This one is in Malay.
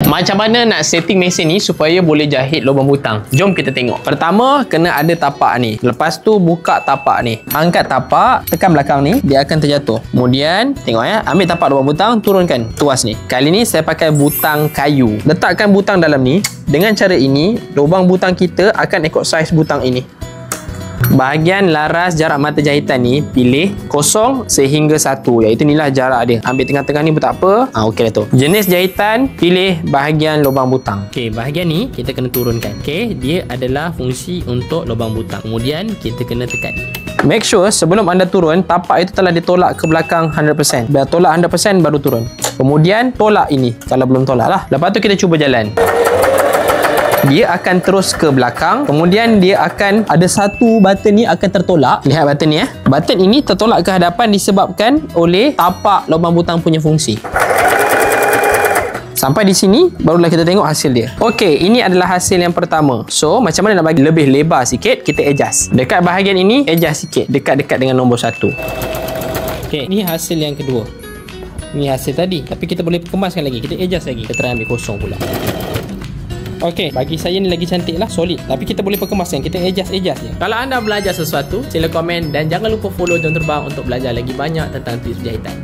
Macam mana nak setting mesin ni supaya boleh jahit lubang butang? Jom kita tengok. Pertama, kena ada tapak ni. Lepas tu buka tapak ni. Angkat tapak, tekan belakang ni, dia akan terjatuh. Kemudian, tengok ya, ambil tapak lubang butang, turunkan tuas ni. Kali ni saya pakai butang kayu. Letakkan butang dalam ni. Dengan cara ini, lubang butang kita akan ikut saiz butang ini. Bahagian laras jarak mata jahitan ni pilih 0 sehingga 1, iaitu inilah jarak dia. Ambil tengah-tengah ni pun tak apa. Okey dah tu. Jenis jahitan, pilih bahagian lubang butang. Okey, bahagian ni kita kena turunkan. Okey, dia adalah fungsi untuk lubang butang. Kemudian kita kena tekan. Make sure sebelum anda turun, tapak itu telah ditolak ke belakang 100%. Bila tolak 100% baru turun. Kemudian tolak ini, kalau belum tolak lah. Lepas tu kita cuba jalan. Dia akan terus ke belakang. Kemudian dia akan ada satu button ni akan tertolak. Lihat button ni ya. Button ini tertolak ke hadapan disebabkan oleh tapak lubang butang punya fungsi. Sampai di sini barulah kita tengok hasil dia. Okey, ini adalah hasil yang pertama. So, macam mana nak bagi lebih lebar sikit, kita adjust. Dekat bahagian ini, adjust sikit. Dekat-dekat dengan nombor 1. Okey, ini hasil yang kedua. Ini hasil tadi. Tapi kita boleh kemaskan lagi. Kita adjust lagi. Kita try ambil kosong pula. Okey, bagi saya ni lagi cantik lah, solid. Tapi kita boleh perkemaskan, kita adjust je. Kalau anda belajar sesuatu, sila komen dan jangan lupa follow Jom Terbang untuk belajar lagi banyak tentang tips jahitan.